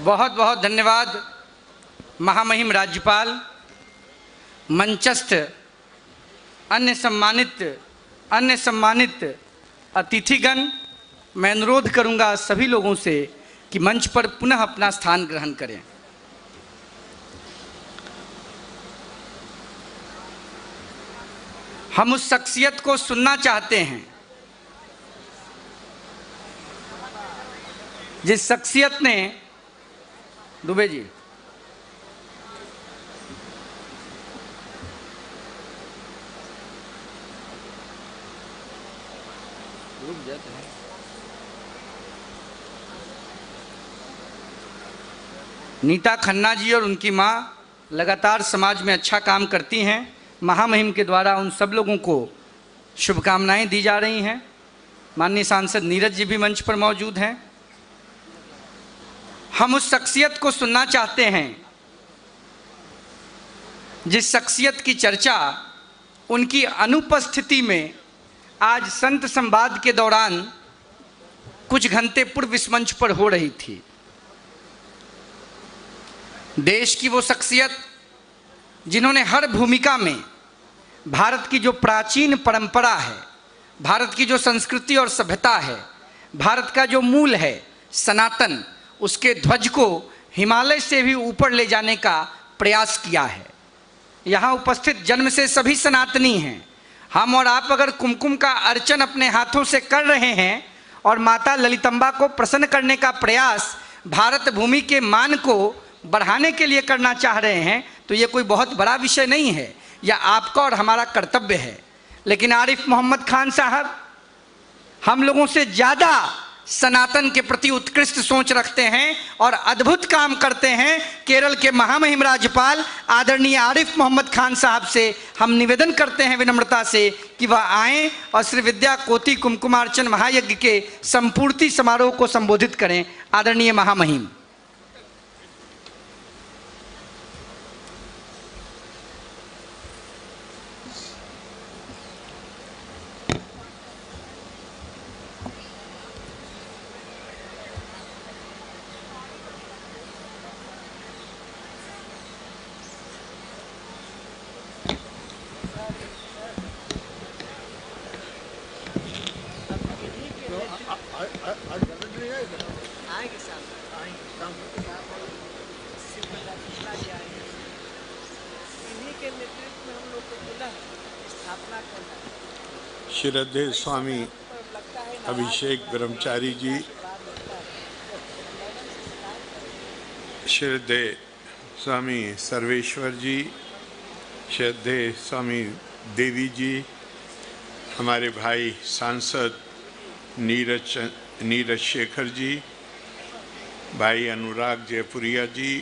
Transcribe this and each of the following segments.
बहुत बहुत धन्यवाद महामहिम राज्यपाल, मंचस्थ अन्य सम्मानित अतिथिगण। मैं अनुरोध करूंगा सभी लोगों से कि मंच पर पुनः अपना स्थान ग्रहण करें। हम उस शख्सियत को सुनना चाहते हैं जिस शख्सियत ने, दुबे जी, रुक जाते हैं। नीता खन्ना जी और उनकी मां लगातार समाज में अच्छा काम करती हैं। महामहिम के द्वारा उन सब लोगों को शुभकामनाएं दी जा रही हैं। माननीय सांसद नीरज जी भी मंच पर मौजूद हैं। हम उस शख्सियत को सुनना चाहते हैं जिस शख्सियत की चर्चा उनकी अनुपस्थिति में आज संत संवाद के दौरान कुछ घंटे पूर्व इस मंच पर हो रही थी। देश की वो शख्सियत जिन्होंने हर भूमिका में भारत की जो प्राचीन परंपरा है, भारत की जो संस्कृति और सभ्यता है, भारत का जो मूल है सनातन, उसके ध्वज को हिमालय से भी ऊपर ले जाने का प्रयास किया है। यहाँ उपस्थित जन्म से सभी सनातनी हैं। हम और आप अगर कुमकुम का अर्चन अपने हाथों से कर रहे हैं और माता ललितंबा को प्रसन्न करने का प्रयास भारत भूमि के मान को बढ़ाने के लिए करना चाह रहे हैं, तो ये कोई बहुत बड़ा विषय नहीं है, यह आपका और हमारा कर्तव्य है। लेकिन आरिफ मोहम्मद खान साहब हम लोगों से ज़्यादा सनातन के प्रति उत्कृष्ट सोच रखते हैं और अद्भुत काम करते हैं। केरल के महामहिम राज्यपाल आदरणीय आरिफ मोहम्मद खान साहब से हम निवेदन करते हैं विनम्रता से कि वह आएं और श्री विद्या कोटि कुमकुमार्चन महायज्ञ के संपूर्ति समारोह को संबोधित करें। आदरणीय महामहिम। श्रद्धेय स्वामी अभिषेक ब्रह्मचारी जी, श्रद्धेय स्वामी सर्वेश्वर जी, श्रद्धेय स्वामी देवी जी, हमारे भाई सांसद नीरज शेखर जी, भाई अनुराग जयपुरिया जी,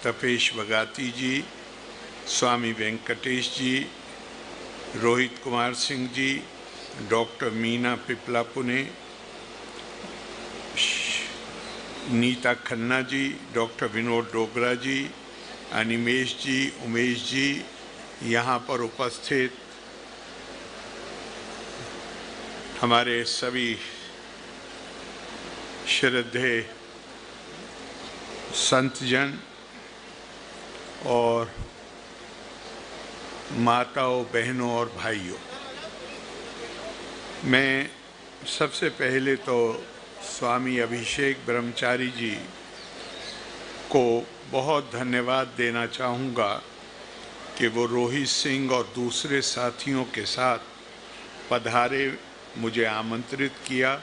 तपेश बगाती जी, स्वामी वेंकटेश जी, रोहित कुमार सिंह जी, डॉक्टर मीना पिपला पुने, नीता खन्ना जी, डॉक्टर विनोद डोगरा जी, अनिमेश जी, उमेश जी, यहाँ पर उपस्थित हमारे सभी श्रद्धेय संतजन और माताओं, बहनों और भाइयों, मैं सबसे पहले तो स्वामी अभिषेक ब्रह्मचारी जी को बहुत धन्यवाद देना चाहूँगा कि वो रोहित सिंह और दूसरे साथियों के साथ पधारे, मुझे आमंत्रित किया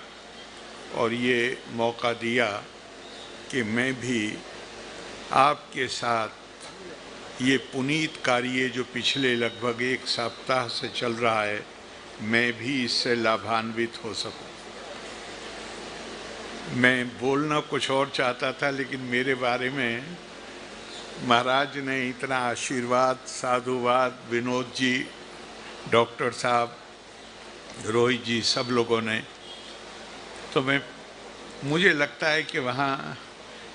और ये मौका दिया कि मैं भी आपके साथ ये पुनीत कार्य जो पिछले लगभग एक सप्ताह से चल रहा है, मैं भी इससे लाभान्वित हो सकूं। मैं बोलना कुछ और चाहता था, लेकिन मेरे बारे में महाराज ने इतना आशीर्वाद, साधुवाद, विनोद जी, डॉक्टर साहब, रोहित जी, सब लोगों ने, तो मुझे लगता है कि वहाँ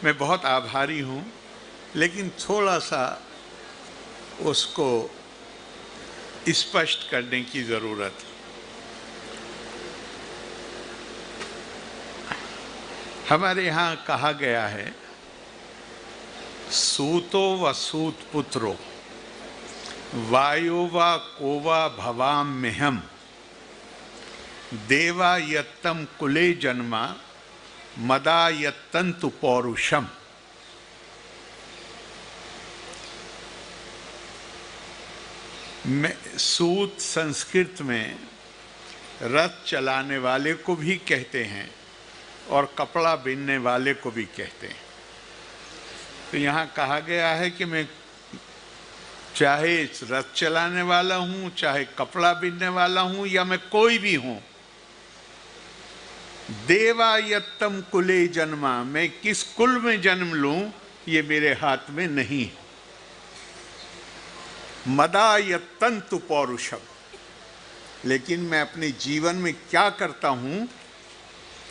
मैं बहुत आभारी हूँ, लेकिन थोड़ा सा उसको स्पष्ट करने की ज़रूरत है। हमारे यहाँ कहा गया है, सूतो व सूत पुत्रो वायो व कोवा भवाम मेहम देवा यत्तम कुले जन्मा मदा यत्तंतु पौरुषम। सूत संस्कृत में रथ चलाने वाले को भी कहते हैं और कपड़ा बिनने वाले को भी कहते हैं। तो यहाँ कहा गया है कि मैं चाहे रथ चलाने वाला हूँ, चाहे कपड़ा बिनने वाला हूँ, या मैं कोई भी हूँ, देवा यत्तम कुले जन्मा, मैं किस कुल में जन्म लूं ये मेरे हाथ में नहीं है। मदा यत्तंतु पौरुषम, लेकिन मैं अपने जीवन में क्या करता हूं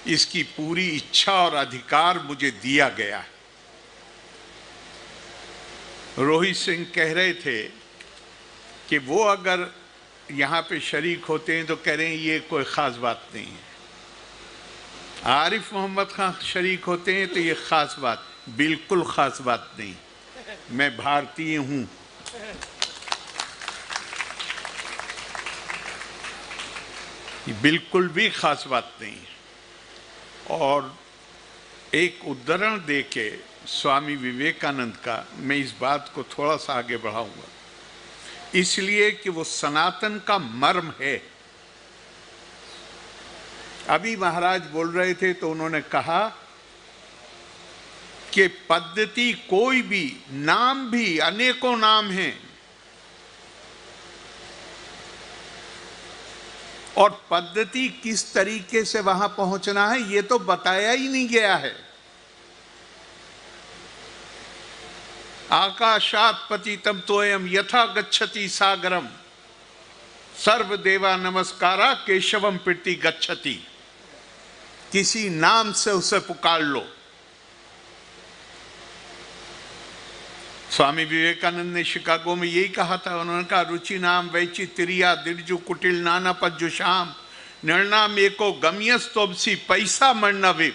इसकी पूरी इच्छा और अधिकार मुझे दिया गया है। रोहित सिंह कह रहे थे कि वो अगर यहाँ पे शरीक होते हैं तो कह रहे हैं ये कोई ख़ास बात नहीं है। आरिफ मोहम्मद खान शरीक होते हैं तो ये ख़ास बात, बिल्कुल ख़ास बात नहीं। मैं भारतीय हूँ। बिल्कुल भी ख़ास बात नहीं है। और एक उदाहरण देके स्वामी विवेकानंद का मैं इस बात को थोड़ा सा आगे बढ़ाऊंगा, इसलिए कि वो सनातन का मर्म है। अभी महाराज बोल रहे थे तो उन्होंने कहा कि पद्धति कोई भी, नाम भी अनेकों नाम हैं, और पद्धति किस तरीके से वहां पहुंचना है ये तो बताया ही नहीं गया है। आकाशात् पतितं तोयम यथा गच्छति सागरम सर्वदेवा नमस्कारा केशवम प्रीति गच्छति। किसी नाम से उसे पुकार लो। स्वामी विवेकानंद ने शिकागो में यही कहा था। उन्होंने कहा, रुचि नाम वैचित्रिया दिर्जु कुटिल नाना पज्जुशाम निर्णाम एको गम्यस तोबसी पैसा मरनवे।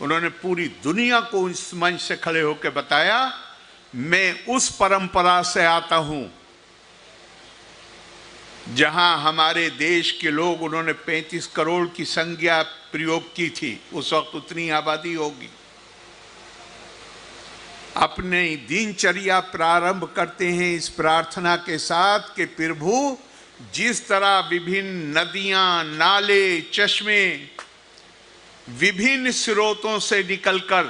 उन्होंने पूरी दुनिया को इस मंच से खड़े होकर बताया, मैं उस परंपरा से आता हूं जहां हमारे देश के लोग, उन्होंने 35 करोड़ की संज्ञा प्रयोग की थी, उस वक्त उतनी आबादी होगी, अपने दिनचर्या प्रारंभ करते हैं इस प्रार्थना के साथ कि प्रभु जिस तरह विभिन्न नदियां, नाले, चश्मे विभिन्न स्रोतों से निकलकर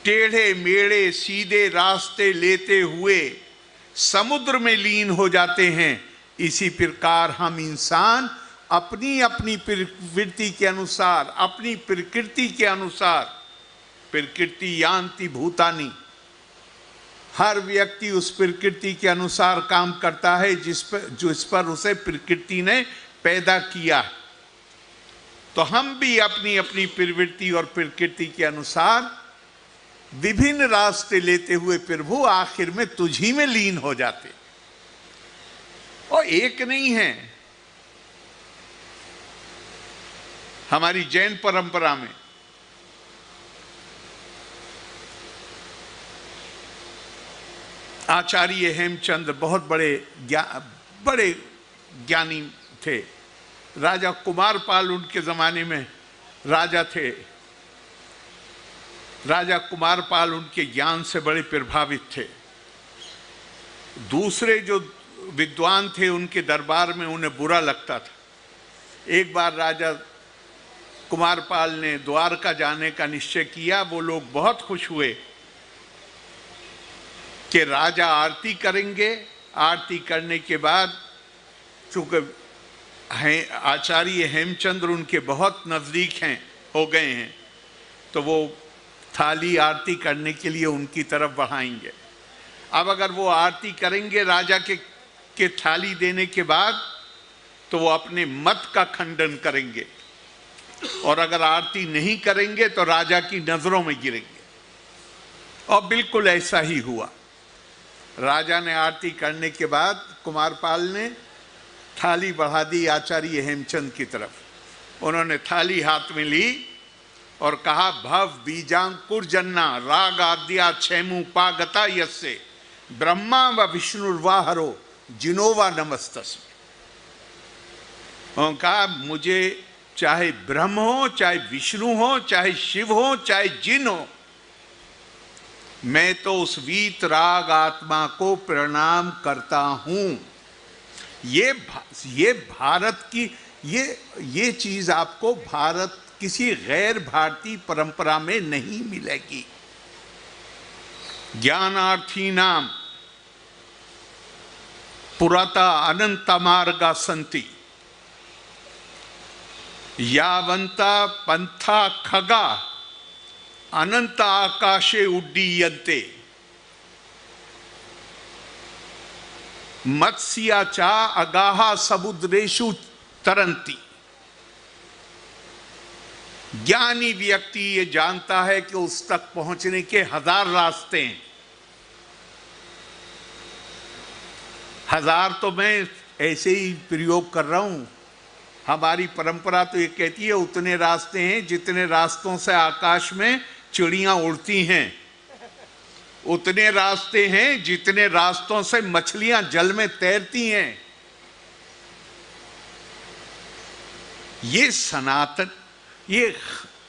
टेढ़े मेढ़े सीधे रास्ते लेते हुए समुद्र में लीन हो जाते हैं, इसी प्रकार हम इंसान अपनी अपनी प्रवृत्ति के अनुसार, अपनी प्रकृति के अनुसार, प्रकृति यान्ति भूतानि, हर व्यक्ति उस प्रकृति के अनुसार काम करता है जिस पर उसे प्रकृति ने पैदा किया। तो हम भी अपनी अपनी प्रवृत्ति और प्रकृति के अनुसार विभिन्न रास्ते लेते हुए प्रभु आखिर में तुझी में लीन हो जाते। और एक नहीं है, हमारी जैन परंपरा में आचार्य हेमचंद्र बहुत बड़े ज्ञानी थे। राजा कुमारपाल उनके ज़माने में राजा थे। राजा कुमारपाल उनके ज्ञान से बड़े प्रभावित थे। दूसरे जो विद्वान थे उनके दरबार में उन्हें बुरा लगता था। एक बार राजा कुमारपाल ने द्वारका जाने का निश्चय किया। वो लोग बहुत खुश हुए कि राजा आरती करेंगे। आरती करने के बाद चूंकि आचार्य हेमचंद्र उनके बहुत नज़दीक हैं, हो गए हैं, तो वो थाली आरती करने के लिए उनकी तरफ बढ़ाएंगे। अब अगर वो आरती करेंगे राजा के थाली देने के बाद, तो वो अपने मत का खंडन करेंगे, और अगर आरती नहीं करेंगे तो राजा की नजरों में गिरेंगे। और बिल्कुल ऐसा ही हुआ। राजा ने आरती करने के बाद कुमारपाल ने थाली बढ़ा दी आचार्य हेमचंद की तरफ। उन्होंने थाली हाथ में ली और कहा, भव बीजांकुर जन्ना राग आद्या क्षेमु पागता यस्से ब्रह्मा व विष्णुर्वाहरो जिनोवा नमस्तस्मै। उन्होंने कहा, मुझे चाहे ब्रह्म हो, चाहे विष्णु हो, चाहे शिव हो, चाहे जिन हो, मैं तो उस वीत राग आत्मा को प्रणाम करता हूं। ये भारत की ये चीज आपको भारत किसी गैर भारतीय परंपरा में नहीं मिलेगी। ज्ञानार्थी नाम पुराता अनंत मार्गा संति यावंता पंथा खगा अनंत आकाशे उड्डीयन्ते मत्स्या चा अगाहा समुद्रेषु तरंती। ज्ञानी व्यक्ति ये जानता है कि उस तक पहुंचने के 1000 रास्ते हैं। 1000 तो मैं ऐसे ही प्रयोग कर रहा हूं। हमारी परंपरा तो ये कहती है उतने रास्ते हैं जितने रास्तों से आकाश में चिड़ियां उड़ती हैं, उतने रास्ते हैं जितने रास्तों से मछलियां जल में तैरती हैं। ये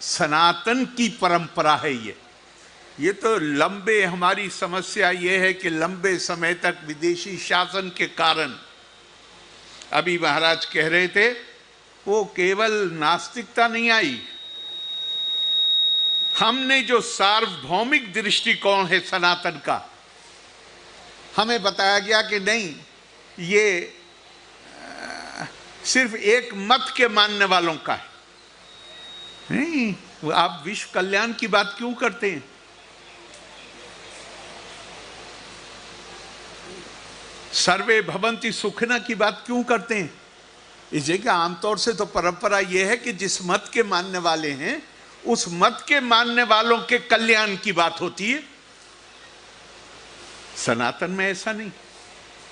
सनातन की परंपरा है। ये तो लंबे, हमारी समस्या ये है कि लंबे समय तक विदेशी शासन के कारण, अभी महाराज कह रहे थे, वो केवल नास्तिकता नहीं आई, हमने जो सार्वभौमिक दृष्टिकोण है सनातन का, हमें बताया गया कि नहीं, ये सिर्फ एक मत के मानने वालों का है। नहीं, आप विश्व कल्याण की बात क्यों करते हैं? सर्वे भवन्ति सुखिनः की बात क्यों करते हैं? इसलिए कि आमतौर से तो परंपरा यह है कि जिस मत के मानने वाले हैं उस मत के मानने वालों के कल्याण की बात होती है। सनातन में ऐसा नहीं।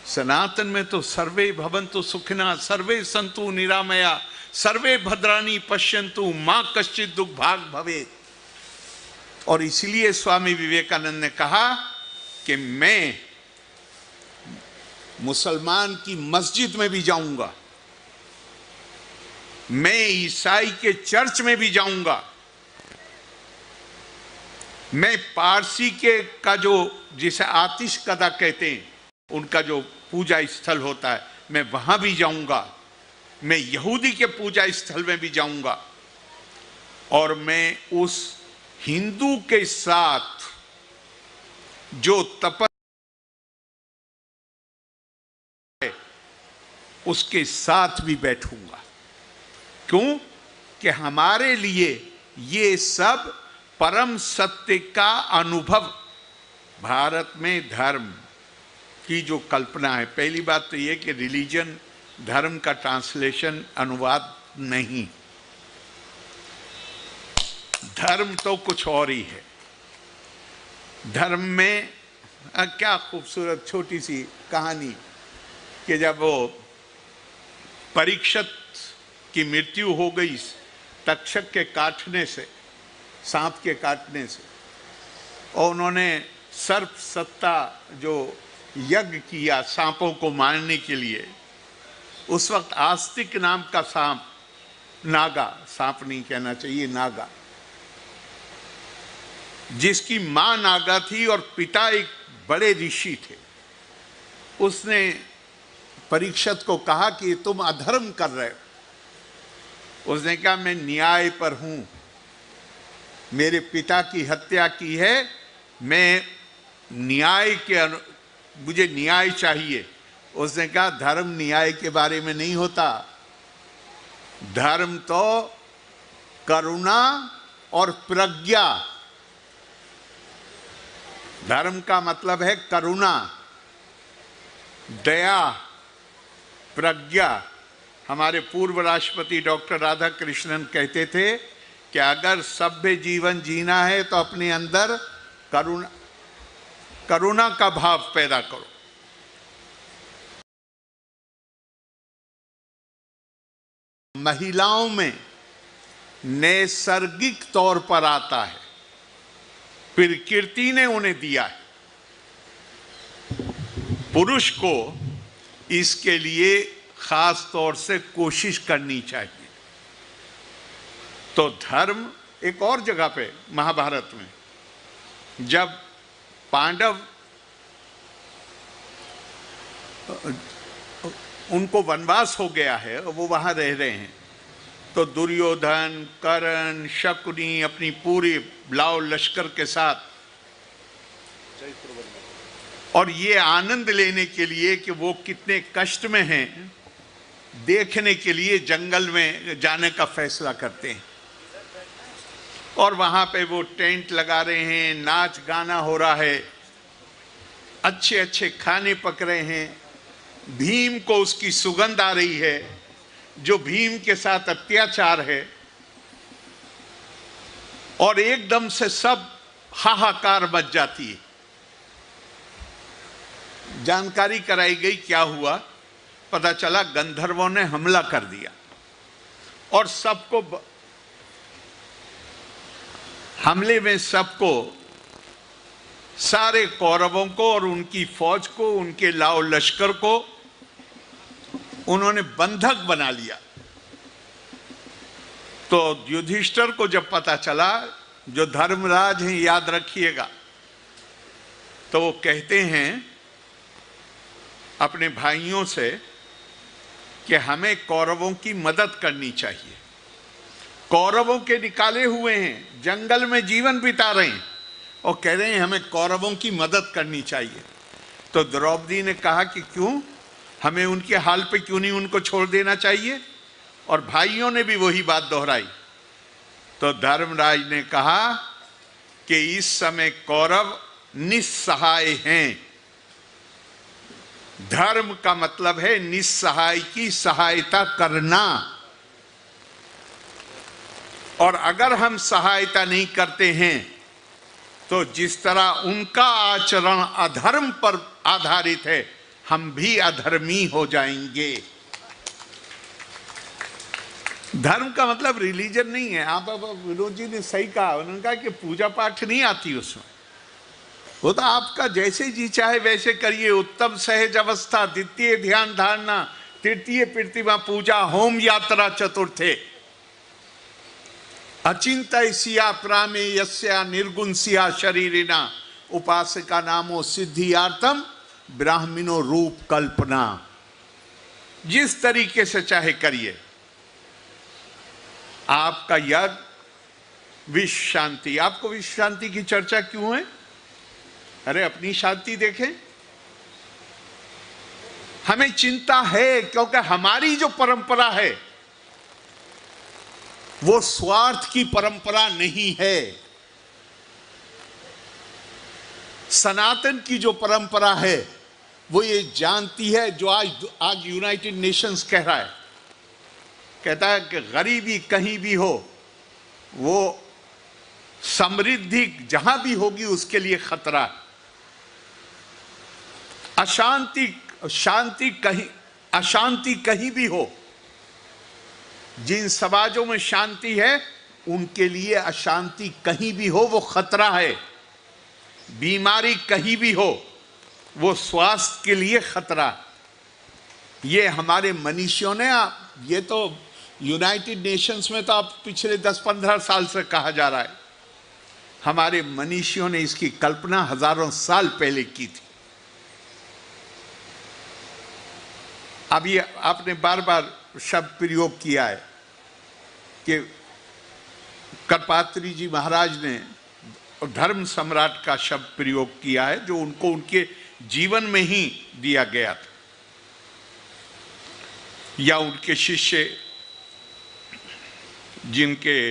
सनातन में तो सर्वे भवन्तु सुखिनः सर्वे सन्तु निरामया सर्वे भद्राणि पश्यन्तु मां कश्चित् दुख भाग भवेत्। और इसलिए स्वामी विवेकानंद ने कहा कि मैं मुसलमान की मस्जिद में भी जाऊंगा, मैं ईसाई के चर्च में भी जाऊंगा, मैं पारसी के का जो जिसे आतिश कदा कहते हैं उनका जो पूजा स्थल होता है, मैं वहां भी जाऊंगा, मैं यहूदी के पूजा स्थल में भी जाऊंगा, और मैं उस हिंदू के साथ जो तपस्या है उसके साथ भी बैठूंगा। क्यों? कि हमारे लिए ये सब परम सत्य का अनुभव। भारत में धर्म की जो कल्पना है, पहली बात तो ये कि रिलीजन, धर्म का ट्रांसलेशन, अनुवाद नहीं, धर्म तो कुछ और ही है। धर्म में क्या खूबसूरत छोटी सी कहानी कि जब वो परीक्षित की मृत्यु हो गई तक्षक के काटने से, सांप के काटने से, और उन्होंने सर्प सत्ता जो यज्ञ किया सांपों को मारने के लिए, उस वक्त आस्तिक नाम का सांप, नागा, सांप नहीं कहना चाहिए, नागा, जिसकी मां नागा थी और पिता एक बड़े ऋषि थे, उसने परीक्षित को कहा कि तुम अधर्म कर रहे हो। उसने कहा मैं न्याय पर हूं, मेरे पिता की हत्या की है, मैं न्याय के मुझे न्याय चाहिए। उसने कहा धर्म न्याय के बारे में नहीं होता, धर्म तो करुणा और प्रज्ञा, धर्म का मतलब है करुणा, दया, प्रज्ञा। हमारे पूर्व राष्ट्रपति डॉक्टर राधाकृष्णन कहते थे कि अगर सभ्य जीवन जीना है तो अपने अंदर करुणा का भाव पैदा करो। महिलाओं में नैसर्गिक तौर पर आता है, प्रकृति ने उन्हें दिया है। पुरुष को इसके लिए खास तौर से कोशिश करनी चाहिए। तो धर्म एक और जगह पे महाभारत में, जब पांडव उनको वनवास हो गया है, वो वहां रह रहे हैं, तो दुर्योधन, कर्ण, शकुनी अपनी पूरी लाव लश्कर के साथ, और ये आनंद लेने के लिए कि वो कितने कष्ट में हैं, देखने के लिए जंगल में जाने का फैसला करते हैं। और वहां पे वो टेंट लगा रहे हैं, नाच गाना हो रहा है, अच्छे अच्छे खाने पक रहे हैं, भीम को उसकी सुगंध आ रही है, जो भीम के साथ अत्याचार है, और एकदम से सब हाहाकार मच जाती है। जानकारी कराई गई, क्या हुआ, पता चला गंधर्वों ने हमला कर दिया और सबको, हमले में सबको, सारे कौरवों को और उनकी फौज को, उनके लाव लश्कर को उन्होंने बंधक बना लिया। तो युधिष्ठिर को जब पता चला, जो धर्मराज हैं याद रखिएगा, तो वो कहते हैं अपने भाइयों से कि हमें कौरवों की मदद करनी चाहिए। कौरवों के निकाले हुए हैं, जंगल में जीवन बिता रहे हैं और कह रहे हैं हमें कौरवों की मदद करनी चाहिए। तो द्रौपदी ने कहा कि क्यों, हमें उनके हाल पे क्यों नहीं उनको छोड़ देना चाहिए, और भाइयों ने भी वही बात दोहराई। तो धर्मराज ने कहा कि इस समय कौरव निस्सहाय हैं। धर्म का मतलब है निस्सहाय की सहायता करना, और अगर हम सहायता नहीं करते हैं तो जिस तरह उनका आचरण अधर्म पर आधारित है, हम भी अधर्मी हो जाएंगे। धर्म का मतलब रिलीजन नहीं है। आप विनोद जी ने सही कहा, उन्होंने कहा कि पूजा पाठ नहीं आती उसमें, वो तो आपका जैसे जी चाहे वैसे करिए। उत्तम सहज अवस्था, द्वितीय ध्यान धारणा, तृतीय प्रतिमा पूजा, होम यात्रा चतुर्थे, अचिंत्य सिया प्रामे यस्या निर्गुण सिया शरीरिना, उपासका नामो सिद्धियार्थम ब्राह्मणो रूप कल्पना। जिस तरीके से चाहे करिए। आपका यज्ञ विश्व शांति। आपको विश्व शांति की चर्चा क्यों है? अरे अपनी शांति देखें। हमें चिंता है क्योंकि हमारी जो परंपरा है वो स्वार्थ की परंपरा नहीं है। सनातन की जो परंपरा है वो ये जानती है, जो आज यूनाइटेड नेशंस कह रहा है, कहता है कि गरीबी कहीं भी हो, वो समृद्धि जहां भी होगी उसके लिए खतरा है। अशांति कहीं भी हो, जिन समाजों में शांति है उनके लिए अशांति कहीं भी हो वो खतरा है। बीमारी कहीं भी हो वो स्वास्थ्य के लिए खतरा। ये हमारे मनीषियों ने, ये तो यूनाइटेड नेशंस में तो आप पिछले 10-15 साल से कहा जा रहा है, हमारे मनीषियों ने इसकी कल्पना हजारों साल पहले की थी। अब ये आपने बार बार शब्द प्रयोग किया है कि करपात्री जी महाराज ने धर्म सम्राट का शब्द प्रयोग किया है, जो उनको उनके जीवन में ही दिया गया था, या उनके शिष्य जिनके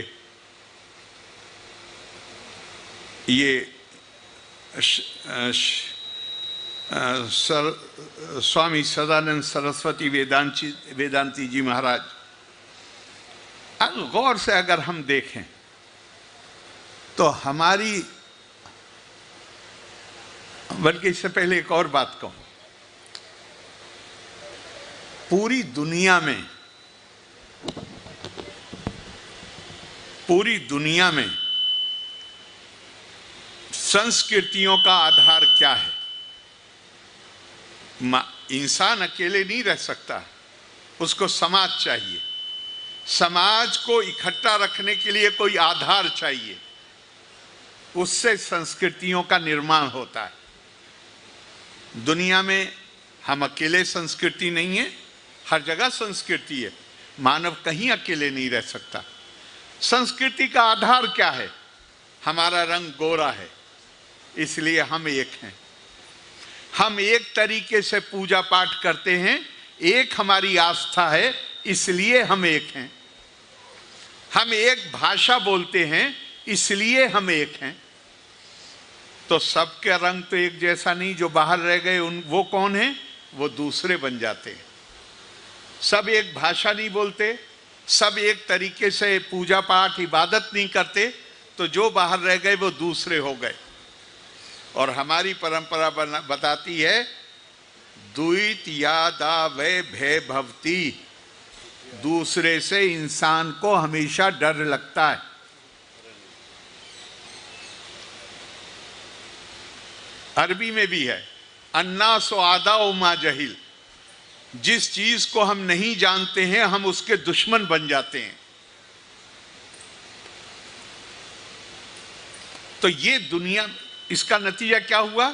ये स्वामी सदानंद सरस्वती वेदांती जी महाराज, गौर से अगर हम देखें तो हमारी, बल्कि इससे पहले एक और बात कहूं, पूरी दुनिया में संस्कृतियों का आधार क्या है? इंसान अकेले नहीं रह सकता, उसको समाज चाहिए। समाज को इकट्ठा रखने के लिए कोई आधार चाहिए, उससे संस्कृतियों का निर्माण होता है। दुनिया में हम अकेले संस्कृति नहीं है, हर जगह संस्कृति है। मानव कहीं अकेले नहीं रह सकता। संस्कृति का आधार क्या है? हमारा रंग गोरा है, इसलिए हम एक हैं। हम एक तरीके से पूजा पाठ करते हैं, एक हमारी आस्था है, इसलिए हम एक हैं। हम एक भाषा बोलते हैं, इसलिए हम एक हैं। तो सबके रंग तो एक जैसा नहीं, जो बाहर रह गए वो कौन है? वो दूसरे बन जाते हैं। सब एक भाषा नहीं बोलते, सब एक तरीके से पूजा पाठ इबादत नहीं करते, तो जो बाहर रह गए वो दूसरे हो गए। और हमारी परंपरा बताती है, द्वैत यादा वै भय भवती, दूसरे से इंसान को हमेशा डर लगता है। अरबी में भी है, अन्ना सो आदा उमा जहिल, जिस चीज को हम नहीं जानते हैं हम उसके दुश्मन बन जाते हैं। तो ये दुनिया, इसका नतीजा क्या हुआ?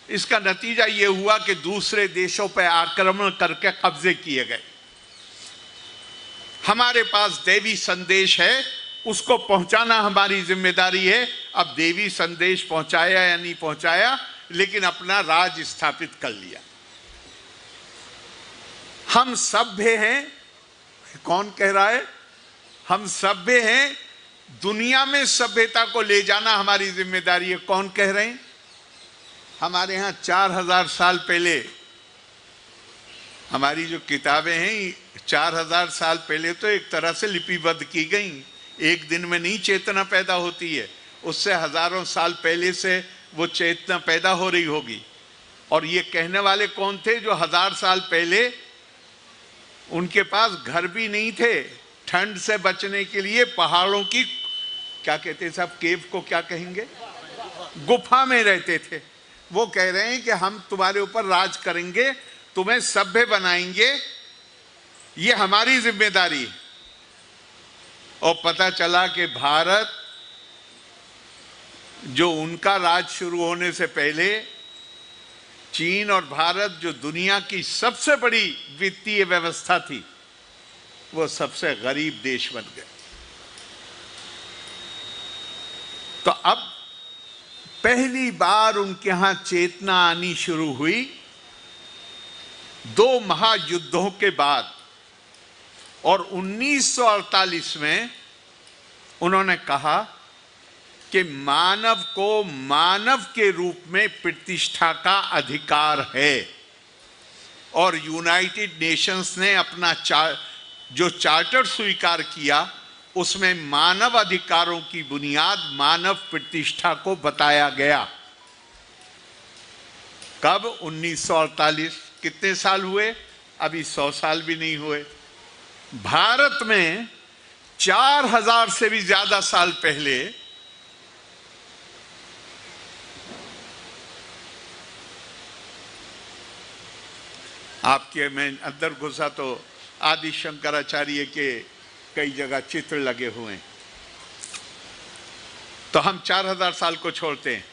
इसका नतीजा ये हुआ कि दूसरे देशों पर आक्रमण करके कब्जे किए गए। हमारे पास देवी संदेश है, उसको पहुंचाना हमारी जिम्मेदारी है। अब देवी संदेश पहुंचाया या नहीं पहुंचाया, लेकिन अपना राज स्थापित कर लिया। हम सभ्य हैं, कौन कह रहा है? हम सभ्य हैं, दुनिया में सभ्यता को ले जाना हमारी जिम्मेदारी है। कौन कह रहे हैं? हमारे यहाँ 4000 साल पहले, हमारी जो किताबें हैं 4000 साल पहले तो एक तरह से लिपिबद्ध की गई। एक दिन में नहीं चेतना पैदा होती है, उससे हजारों साल पहले से वो चेतना पैदा हो रही होगी। और ये कहने वाले कौन थे? जो 1000 साल पहले उनके पास घर भी नहीं थे, ठंड से बचने के लिए पहाड़ों की, क्या कहते हैं साहब, केव को क्या कहेंगे, गुफा में रहते थे। वो कह रहे हैं कि हम तुम्हारे ऊपर राज करेंगे, तुम्हें सभ्य बनाएंगे, ये हमारी जिम्मेदारी है। और पता चला कि भारत, जो उनका राज शुरू होने से पहले, चीन और भारत जो दुनिया की सबसे बड़ी वित्तीय व्यवस्था थी, वो सबसे गरीब देश बन गए। तो अब पहली बार उनके यहां चेतना आनी शुरू हुई 2 महायुद्धों के बाद। और 1948 में उन्होंने कहा कि मानव को मानव के रूप में प्रतिष्ठा का अधिकार है। और यूनाइटेड नेशंस ने अपना जो चार्टर स्वीकार किया, उसमें मानव अधिकारों की बुनियाद मानव प्रतिष्ठा को बताया गया। कब? 1948। कितने साल हुए? अभी 100 साल भी नहीं हुए। भारत में 4000 से भी ज्यादा साल पहले आपके, मैं अंदर घुसा तो आदि शंकराचार्य के कई जगह चित्र लगे हुए हैं। तो हम 4000 साल को छोड़ते हैं,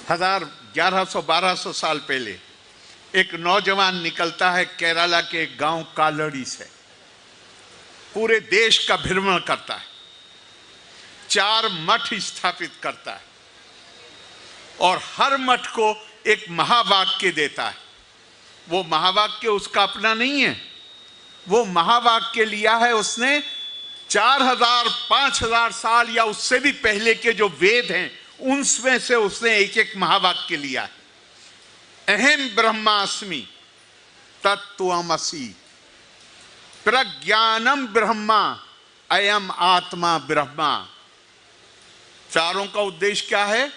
1100-1200 साल पहले एक नौजवान निकलता है केरला के एक गांव कालड़ी से, पूरे देश का भ्रमण करता है, 4 मठ स्थापित करता है और हर मठ को एक महावाक्य देता है। वो महावाक्य उसका अपना नहीं है, वो महावाक्य लिया है उसने 4000 5000 साल या उससे भी पहले के जो वेद हैं उनमें से उसने एक एक महावाक्य लिया है। अहम ब्रह्मास्मि तत्त्वमसि, प्रज्ञानम ब्रह्मा, अयम आत्मा ब्रह्मा। चारों का उद्देश्य क्या है?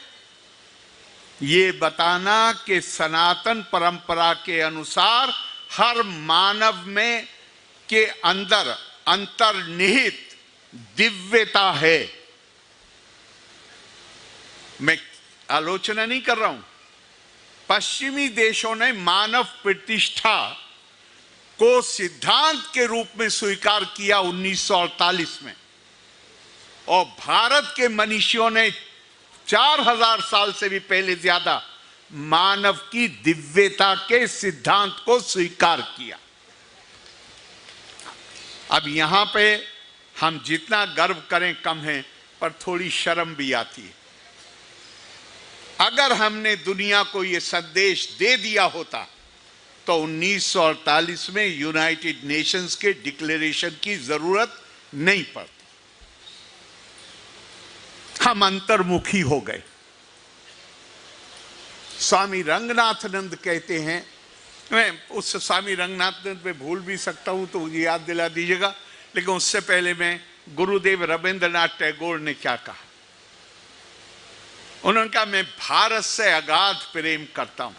ये बताना कि सनातन परंपरा के अनुसार हर मानव में के अंदर अंतर्निहित दिव्यता है। मैं आलोचना नहीं कर रहा हूं। पश्चिमी देशों ने मानव प्रतिष्ठा को सिद्धांत के रूप में स्वीकार किया 1948 में, और भारत के मनीषियों ने 4000 साल से भी पहले ज्यादा मानव की दिव्यता के सिद्धांत को स्वीकार किया। अब यहां पे हम जितना गर्व करें कम है, पर थोड़ी शर्म भी आती है। अगर हमने दुनिया को यह संदेश दे दिया होता तो 1948 में यूनाइटेड नेशंस के डिक्लेरेशन की जरूरत नहीं पड़ती। हम अंतर्मुखी हो गए। स्वामी रंगनाथानंद कहते हैं, मैं उस स्वामी रंगनाथानंद पे भूल भी सकता हूं तो मुझे याद दिला दीजिएगा, लेकिन उससे पहले मैं गुरुदेव रविंद्रनाथ टैगोर ने क्या कहा। उन्होंने कहा, मैं भारत से अगाध प्रेम करता हूं,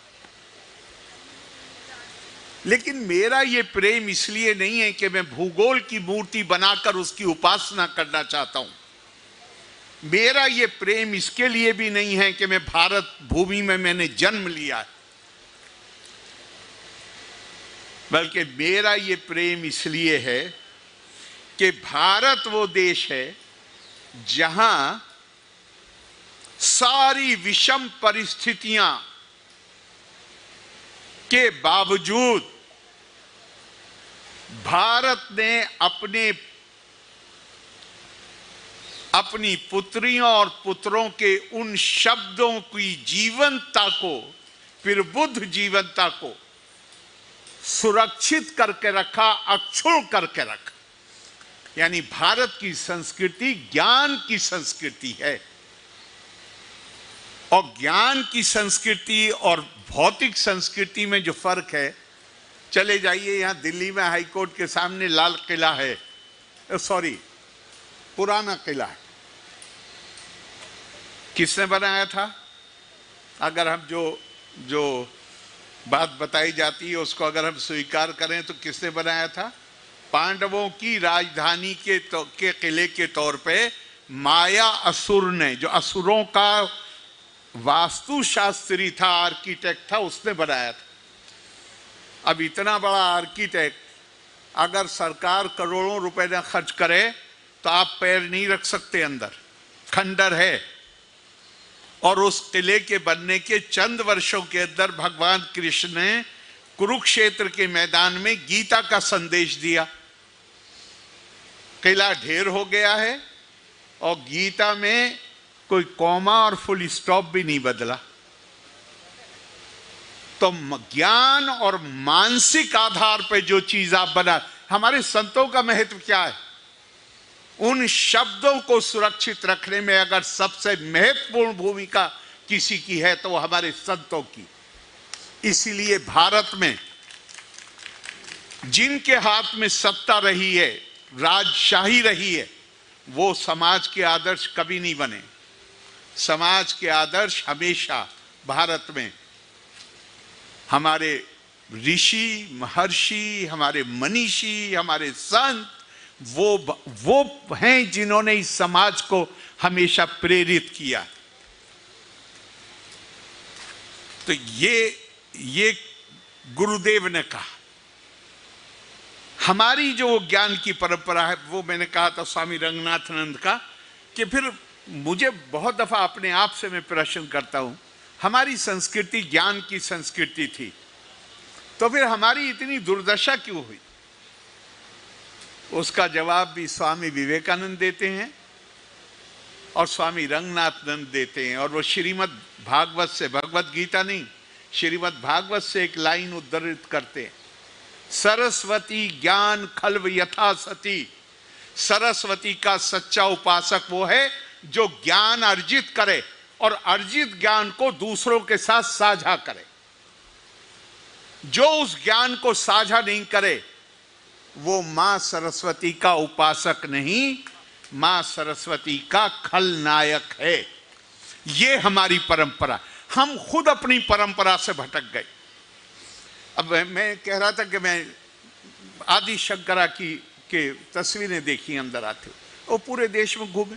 लेकिन मेरा यह प्रेम इसलिए नहीं है कि मैं भूगोल की मूर्ति बनाकर उसकी उपासना करना चाहता हूं। मेरा यह प्रेम इसके लिए भी नहीं है कि मैं भारत भूमि में मैंने जन्म लिया है, बल्कि मेरा यह प्रेम इसलिए है कि भारत वो देश है जहां सारी विषम परिस्थितियां के बावजूद भारत ने अपनी पुत्रियों और पुत्रों के उन शब्दों की जीवंतता को, प्रबुद्ध जीवंतता को सुरक्षित करके रखा, अक्षुण्ण करके रखा। यानी भारत की संस्कृति ज्ञान की संस्कृति है, और ज्ञान की संस्कृति और भौतिक संस्कृति में जो फर्क है, चले जाइए यहां दिल्ली में हाई कोर्ट के सामने लाल किला है, सॉरी पुराना किला है। किसने बनाया था? अगर हम जो बात बताई जाती है उसको अगर हम स्वीकार करें तो किसने बनाया था? पांडवों की राजधानी के किले के तौर पे माया असुर ने, जो असुरों का वास्तुशास्त्री था, आर्किटेक्ट था, उसने बनाया था। अब इतना बड़ा आर्किटेक्ट अगर सरकार करोड़ों रुपए न खर्च करे तो आप पैर नहीं रख सकते अंदर, खंडर है। और उस किले के बनने के चंद वर्षों के अंदर भगवान कृष्ण ने कुरुक्षेत्र के मैदान में गीता का संदेश दिया। किला ढेर हो गया है और गीता में कोई कॉमा और फुल स्टॉप भी नहीं बदला। तो ज्ञान और मानसिक आधार पर जो चीज आप बना, हमारे संतों का महत्व क्या है? उन शब्दों को सुरक्षित रखने में अगर सबसे महत्वपूर्ण भूमिका किसी की है तो वो हमारे संतों की। इसीलिए भारत में जिनके हाथ में सत्ता रही है, राजशाही रही है, वो समाज के आदर्श कभी नहीं बने। समाज के आदर्श हमेशा भारत में हमारे ऋषि, महर्षि, हमारे मनीषी, हमारे संत, वो हैं जिन्होंने इस समाज को हमेशा प्रेरित किया। तो ये गुरुदेव ने कहा। हमारी जो ज्ञान की परंपरा है, वो मैंने कहा था स्वामी रंगनाथानंद का, कि फिर मुझे बहुत दफा अपने आप से मैं प्रश्न करता हूं, हमारी संस्कृति ज्ञान की संस्कृति थी, तो फिर हमारी इतनी दुर्दशा क्यों हुई? उसका जवाब भी स्वामी विवेकानंद देते हैं और स्वामी रंगनाथानंद देते हैं। और वो श्रीमद् भागवत से, भगवत गीता नहीं, श्रीमद् भागवत से एक लाइन उद्धृत करते हैं, सरस्वती ज्ञान खल्व यथा सती सरस्वती का सच्चा उपासक वो है जो ज्ञान अर्जित करे और अर्जित ज्ञान को दूसरों के साथ साझा करे। जो उस ज्ञान को साझा नहीं करे वो मां सरस्वती का उपासक नहीं, मां सरस्वती का खलनायक है। ये हमारी परंपरा। हम खुद अपनी परंपरा से भटक गए। अब मैं कह रहा था कि मैं आदि शंकरा की के तस्वीरें देखी अंदर आते, वो पूरे देश में घूमे,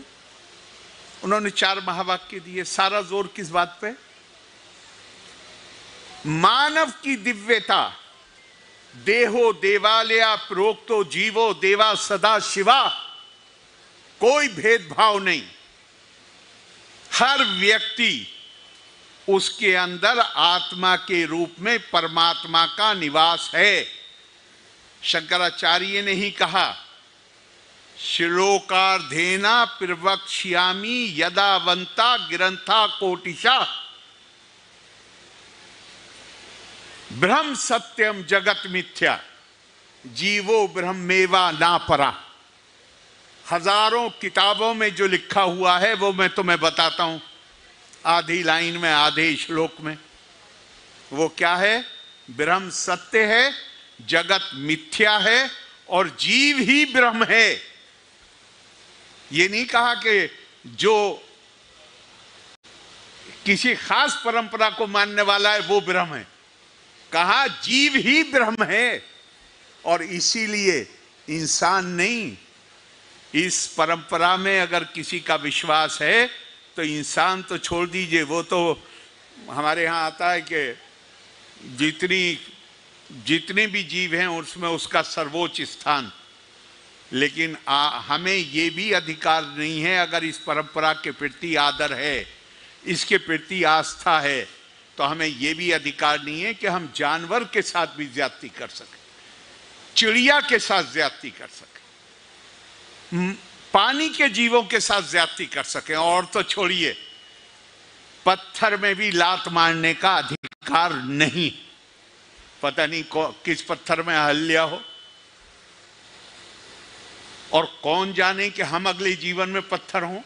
उन्होंने 4 महावाक्य दिए। सारा जोर किस बात पे? मानव की दिव्यता, देहो देवालया प्रोक्तो जीवो देवा सदा शिवा, कोई भेदभाव नहीं। हर व्यक्ति उसके अंदर आत्मा के रूप में परमात्मा का निवास है। शंकराचार्य ने ही कहा, श्लोकार्धेना प्रवक्ष्यामि यदावंता गिरंथा कोटिशा, ब्रह्म सत्यम जगत मिथ्या, जीवो ब्रह्मेवा ना परा। हजारों किताबों में जो लिखा हुआ है वो मैं तुम्हें बताता हूं, आधी लाइन में, आधे श्लोक में। वो क्या है? ब्रह्म सत्य है, जगत मिथ्या है और जीव ही ब्रह्म है। ये नहीं कहा कि जो किसी खास परंपरा को मानने वाला है वो ब्रह्म है, कहा जीव ही ब्रह्म है। और इसीलिए इंसान नहीं, इस परंपरा में अगर किसी का विश्वास है तो इंसान तो छोड़ दीजिए, वो तो हमारे यहाँ आता है कि जितने भी जीव हैं उसमें उसका सर्वोच्च स्थान। लेकिन हमें ये भी अधिकार नहीं है, अगर इस परंपरा के प्रति आदर है, इसके प्रति आस्था है, तो हमें ये भी अधिकार नहीं है कि हम जानवर के साथ भी ज्यादती कर सकें, चिड़िया के साथ ज्यादती कर सकें, पानी के जीवों के साथ ज्यादती कर सकें। और तो छोड़िए, पत्थर में भी लात मारने का अधिकार नहीं। पता नहीं किस पत्थर में अहल्या हो, और कौन जाने कि हम अगले जीवन में पत्थर हों।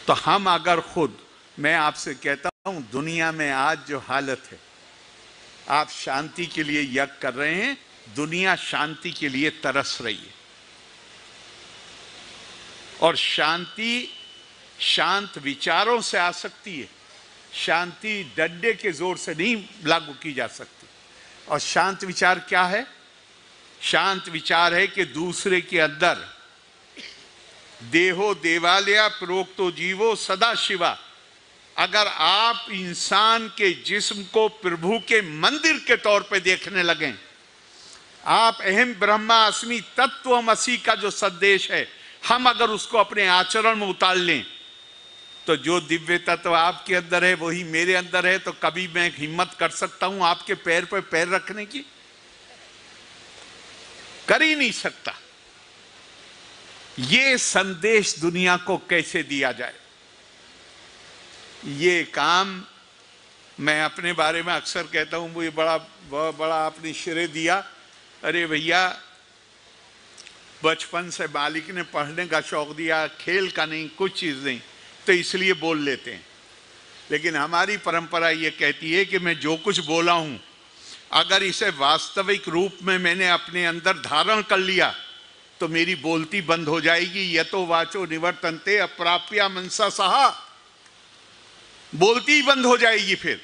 तो हम अगर खुद, मैं आपसे कहता हूं, दुनिया में आज जो हालत है, आप शांति के लिए यज्ञ कर रहे हैं, दुनिया शांति के लिए तरस रही है। और शांति शांत विचारों से आ सकती है, शांति डंडे के जोर से नहीं लागू की जा सकती। और शांत विचार क्या है? शांत विचार है कि दूसरे के अंदर देहो देवालया प्रोक्तो जीवो सदा शिवा। अगर आप इंसान के जिस्म को प्रभु के मंदिर के तौर पे देखने लगें, आप अहम ब्रह्मास्मि तत्वमसि का जो संदेश है, हम अगर उसको अपने आचरण में उतार लें, तो जो दिव्य तत्व आपके अंदर है वही मेरे अंदर है। तो कभी मैं हिम्मत कर सकता हूं आपके पैर पर पैर रखने की? कर ही नहीं सकता। ये संदेश दुनिया को कैसे दिया जाए, ये काम मैं अपने बारे में अक्सर कहता हूं, वो ये बड़ा आपने श्रेय दिया। अरे भैया, बचपन से मालिक ने पढ़ने का शौक दिया, खेल का नहीं, कुछ चीज नहीं, तो इसलिए बोल लेते हैं। लेकिन हमारी परंपरा ये कहती है कि मैं जो कुछ बोला हूं, अगर इसे वास्तविक रूप में मैंने अपने अंदर धारण कर लिया तो मेरी बोलती बंद हो जाएगी। यतो वाचो निवर्तन्ते अप्राप्या मनसा सहा, बोलती ही बंद हो जाएगी। फिर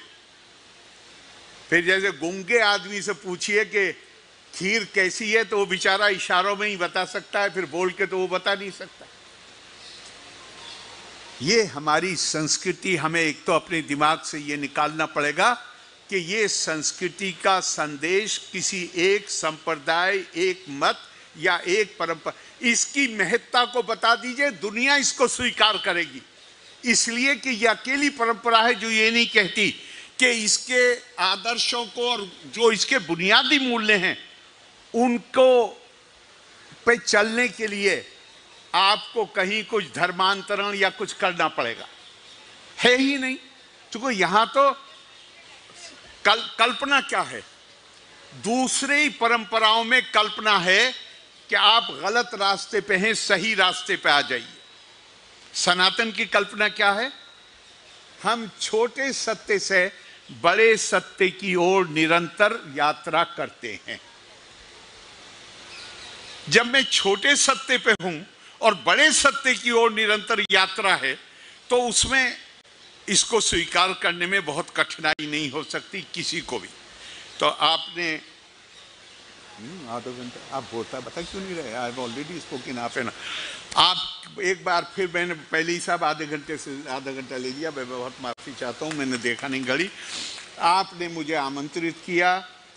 जैसे गूंगे आदमी से पूछिए कि खीर कैसी है, तो वो बेचारा इशारों में ही बता सकता है, फिर बोल के तो वो बता नहीं सकता। ये हमारी संस्कृति, हमें एक तो अपने दिमाग से ये निकालना पड़ेगा कि ये संस्कृति का संदेश किसी एक संप्रदाय, एक मत या एक परंपरा, इसकी महत्ता को बता दीजिए, दुनिया इसको स्वीकार करेगी। इसलिए कि ये अकेली परंपरा है जो ये नहीं कहती कि इसके आदर्शों को और जो इसके बुनियादी मूल्य हैं उनको पे चलने के लिए आपको कहीं कुछ धर्मांतरण या कुछ करना पड़ेगा, है ही नहीं। क्योंकि यहां तो कल्पना क्या है, दूसरी परंपराओं में कल्पना है कि आप गलत रास्ते पे हैं, सही रास्ते पे आ जाइए। सनातन की कल्पना क्या है? हम छोटे सत्य से बड़े सत्य की ओर निरंतर यात्रा करते हैं। जब मैं छोटे सत्य पे हूं और बड़े सत्य की ओर निरंतर यात्रा है, तो उसमें इसको स्वीकार करने में बहुत कठिनाई नहीं हो सकती किसी को भी। तो आपने आधा घंटा आप बता क्यों नहीं रहे? I have already spoken half an आप एक बार फिर, मैंने पहले ही साहब आधे घंटे से आधा घंटा ले लिया, मैं बहुत माफ़ी चाहता हूँ, मैंने देखा नहीं घड़ी। आपने मुझे आमंत्रित किया,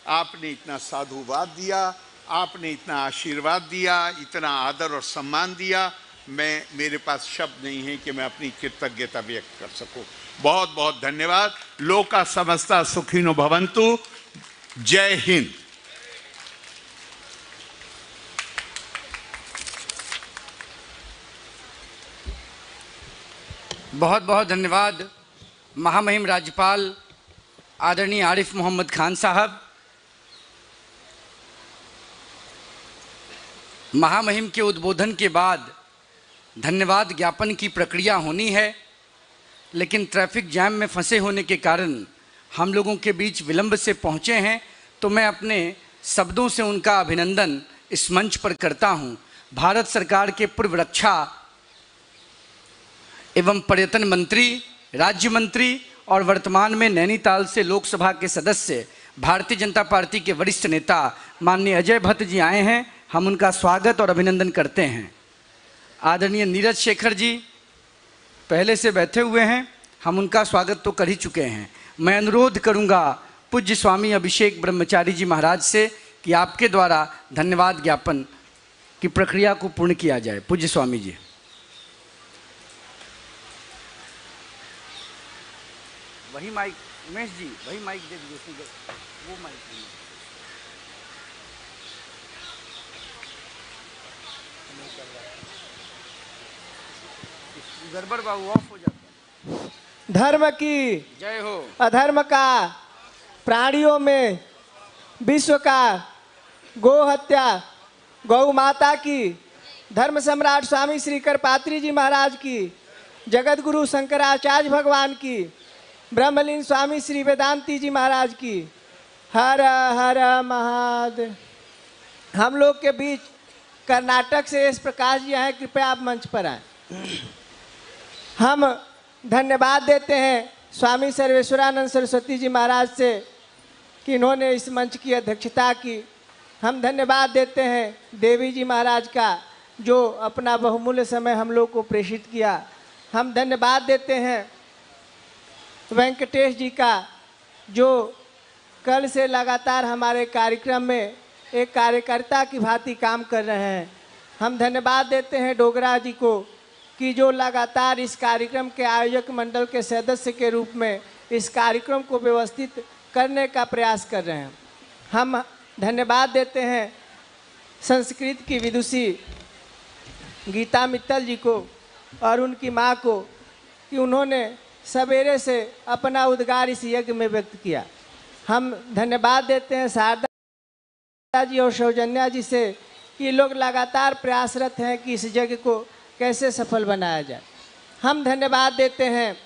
आपने इतना साधुवाद दिया, आपने इतना आशीर्वाद दिया, इतना आदर और सम्मान दिया, मेरे पास शब्द नहीं है कि मैं अपनी कृतज्ञता व्यक्त कर सकूं। बहुत बहुत धन्यवाद। लोका समस्ता सुखिनो भवन्तु। जय हिंद। बहुत बहुत धन्यवाद महामहिम राज्यपाल आदरणीय आरिफ मोहम्मद खान साहब। महामहिम के उद्बोधन के बाद धन्यवाद ज्ञापन की प्रक्रिया होनी है, लेकिन ट्रैफिक जैम में फंसे होने के कारण हम लोगों के बीच विलंब से पहुंचे हैं, तो मैं अपने शब्दों से उनका अभिनंदन इस मंच पर करता हूं। भारत सरकार के पूर्व रक्षा एवं पर्यटन मंत्री, राज्य मंत्री और वर्तमान में नैनीताल से लोकसभा के सदस्य, भारतीय जनता पार्टी के वरिष्ठ नेता माननीय अजय भट्ट जी आए हैं। हम उनका स्वागत और अभिनंदन करते हैं। आदरणीय नीरज शेखर जी पहले से बैठे हुए हैं, हम उनका स्वागत तो कर ही चुके हैं। मैं अनुरोध करूंगा पूज्य स्वामी अभिषेक ब्रह्मचारी जी महाराज से कि आपके द्वारा धन्यवाद ज्ञापन की प्रक्रिया को पूर्ण किया जाए। पूज्य स्वामी जी। वही माइक उमेश जी, वही माइक दे दीजिए, वो माइक गड़बड़ बाबू ऑफ हो जाता। धर्म की जय हो। अधर्म का, प्राणियों में विश्व का, गो हत्या, गौ माता की, धर्म सम्राट स्वामी श्री करपात्री जी महाराज की, जगत गुरु शंकराचार्य भगवान की, ब्रह्मलीन स्वामी श्री वेदांती जी महाराज की, हर हर महादेव। हम लोग के बीच कर्नाटक से एस प्रकाश जी आए, कृपया आप मंच पर आए। हम धन्यवाद देते हैं स्वामी सर्वेश्वरानंद सरस्वती जी महाराज से कि इन्होंने इस मंच की अध्यक्षता की। हम धन्यवाद देते हैं देवी जी महाराज का जो अपना बहुमूल्य समय हम लोग को प्रेषित किया। हम धन्यवाद देते हैं वेंकटेश जी का जो कल से लगातार हमारे कार्यक्रम में एक कार्यकर्ता की भांति काम कर रहे हैं। हम धन्यवाद देते हैं डोगरा जी को कि जो लगातार इस कार्यक्रम के आयोजक मंडल के सदस्य के रूप में इस कार्यक्रम को व्यवस्थित करने का प्रयास कर रहे हैं। हम धन्यवाद देते हैं संस्कृत की विदुषी गीता मित्तल जी को और उनकी माँ को कि उन्होंने सवेरे से अपना उद्गार इस यज्ञ में व्यक्त किया। हम धन्यवाद देते हैं शारदा जी और सौजन्या जी से कि लोग लगातार प्रयासरत हैं कि इस यज्ञ को कैसे सफल बनाया जाए। हम धन्यवाद देते हैं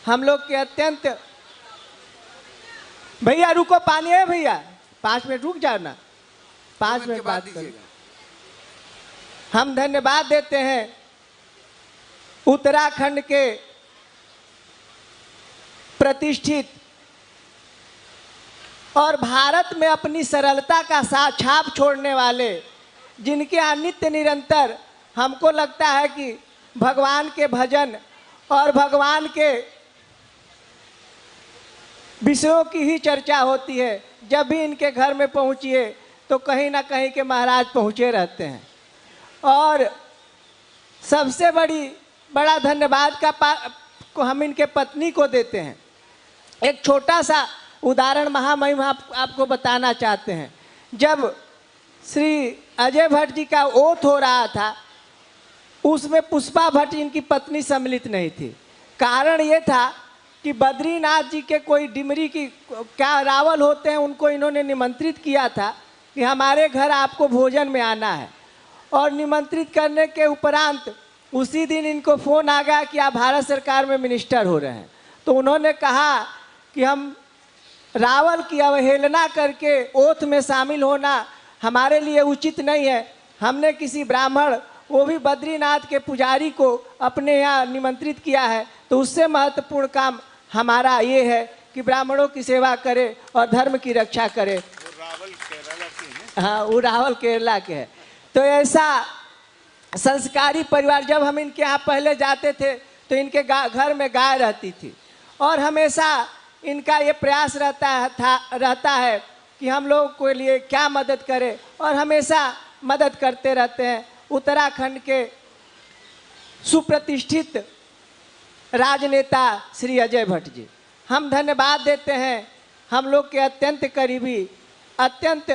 हम लोग के अत्यंत, भैया रुको, पानी है भैया, 5 मिनट रुक जाओ ना, 5 मिनट बात करें। हम धन्यवाद देते हैं उत्तराखंड के प्रतिष्ठित और भारत में अपनी सरलता का छाप छोड़ने वाले, जिनके यहाँ नित्य निरंतर हमको लगता है कि भगवान के भजन और भगवान के विषयों की ही चर्चा होती है। जब भी इनके घर में पहुँचिए तो कहीं ना कहीं के महाराज पहुँचे रहते हैं। और सबसे बड़ा धन्यवाद को हम इनके पत्नी को देते हैं। एक छोटा सा उदाहरण महामहिम आपको बताना चाहते हैं। जब श्री अजय भट्ट जी का ओथ हो रहा था, उसमें पुष्पा भट्ट इनकी पत्नी सम्मिलित नहीं थी। कारण ये था कि बद्रीनाथ जी के कोई डिमरी की क्या रावल होते हैं, उनको इन्होंने निमंत्रित किया था कि हमारे घर आपको भोजन में आना है। और निमंत्रित करने के उपरांत उसी दिन इनको फ़ोन आ गया कि आप भारत सरकार में मिनिस्टर हो रहे हैं। तो उन्होंने कहा कि हम रावल की अवहेलना करके ओथ में शामिल होना हमारे लिए उचित नहीं है। हमने किसी ब्राह्मण, वो भी बद्रीनाथ के पुजारी को अपने यहाँ निमंत्रित किया है, तो उससे महत्वपूर्ण काम हमारा ये है कि ब्राह्मणों की सेवा करे और धर्म की रक्षा करे। रावल केरला के हैं। हाँ, वो रावल केरला के है। तो ऐसा संस्कारी परिवार, जब हम इनके यहाँ पहले जाते थे तो इनके घर में गाय रहती थी और हमेशा इनका ये प्रयास रहता है कि हम लोगों के लिए क्या मदद करें, और हमेशा मदद करते रहते हैं। उत्तराखंड के सुप्रतिष्ठित राजनेता श्री अजय भट्ट जी, हम धन्यवाद देते हैं। हम लोग के अत्यंत करीबी, अत्यंत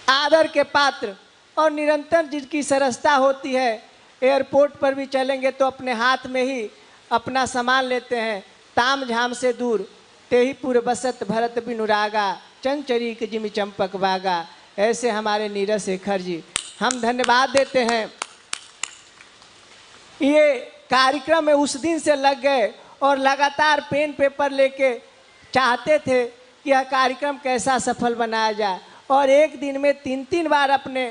आदर के पात्र और निरंतर जिनकी सरसता होती है। एयरपोर्ट पर भी चलेंगे तो अपने हाथ में ही अपना सामान लेते हैं। ताम झाम से दूर तेहीपुर बसत भरत बिनुरागा, चंचरीक जिमि चंपक बागा। ऐसे हमारे नीरज शेखर जी, हम धन्यवाद देते हैं। ये कार्यक्रम में उस दिन से लग गए और लगातार पेन पेपर लेके चाहते थे कि यह कार्यक्रम कैसा सफल बनाया जाए, और एक दिन में 3-3 बार अपने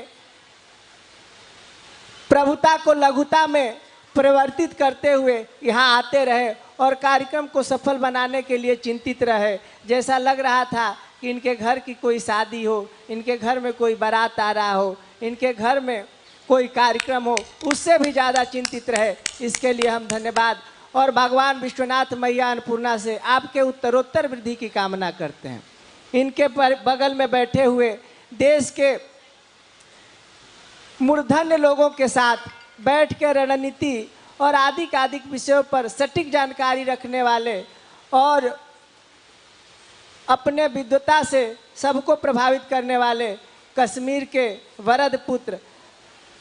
प्रभुता को लघुता में परिवर्तित करते हुए यहाँ आते रहे और कार्यक्रम को सफल बनाने के लिए चिंतित रहे। जैसा लग रहा था कि इनके घर की कोई शादी हो, इनके घर में कोई बारात आ रहा हो, इनके घर में कोई कार्यक्रम हो, उससे भी ज़्यादा चिंतित रहे। इसके लिए हम धन्यवाद और भगवान विश्वनाथ मैया अन्नपूर्णा से आपके उत्तरोत्तर वृद्धि की कामना करते हैं। इनके बगल में बैठे हुए देश के मूर्धन्य लोगों के साथ बैठ के रणनीति और आदिक विषयों पर सटीक जानकारी रखने वाले और अपने विद्वता से सबको प्रभावित करने वाले कश्मीर के वरद पुत्र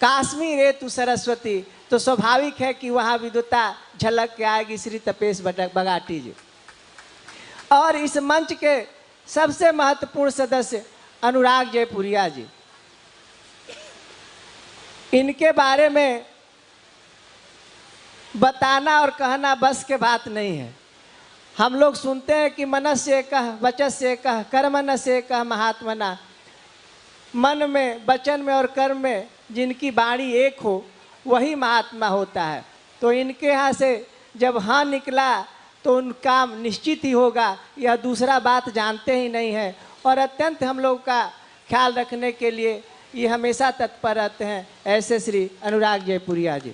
काश्मीर रेतु सरस्वती, तो स्वाभाविक है कि वहाँ विद्वता झलक के आएगी श्री तपेश बगाटी जी। और इस मंच के सबसे महत्वपूर्ण सदस्य अनुराग जयपुरिया जी, इनके बारे में बताना और कहना बस के बात नहीं है। हम लोग सुनते हैं कि मनस्य कह वचस्य कह कर्मण से कह महात्मना। मन में, वचन में और कर्म में जिनकी वाणी एक हो वही महात्मा होता है। तो इनके यहाँ से जब हाँ निकला तो उनका निश्चित ही होगा, यह दूसरा बात जानते ही नहीं है। और अत्यंत हम लोग का ख्याल रखने के लिए ये हमेशा तत्पर रहते हैं। ऐसे श्री अनुराग जयपुरिया जी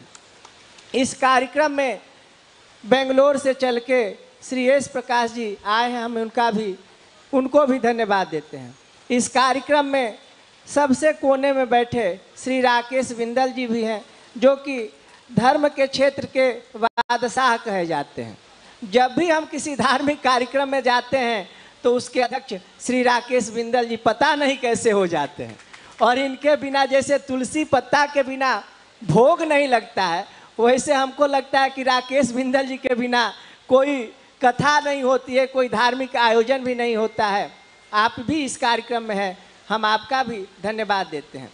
इस कार्यक्रम में बेंगलोर से चल के श्री एस प्रकाश जी आए हैं, हम उनको भी धन्यवाद देते हैं। इस कार्यक्रम में सबसे कोने में बैठे श्री राकेश बिंदल जी भी हैं, जो कि धर्म के क्षेत्र के बादशाह कहे जाते हैं। जब भी हम किसी धार्मिक कार्यक्रम में जाते हैं तो उसके अध्यक्ष श्री राकेश बिंदल जी पता नहीं कैसे हो जाते हैं, और इनके बिना जैसे तुलसी पत्ता के बिना भोग नहीं लगता है, वैसे हमको लगता है कि राकेश बिंदल जी के बिना कोई कथा नहीं होती है, कोई धार्मिक आयोजन भी नहीं होता है। आप भी इस कार्यक्रम में हैं, हम आपका भी धन्यवाद देते हैं।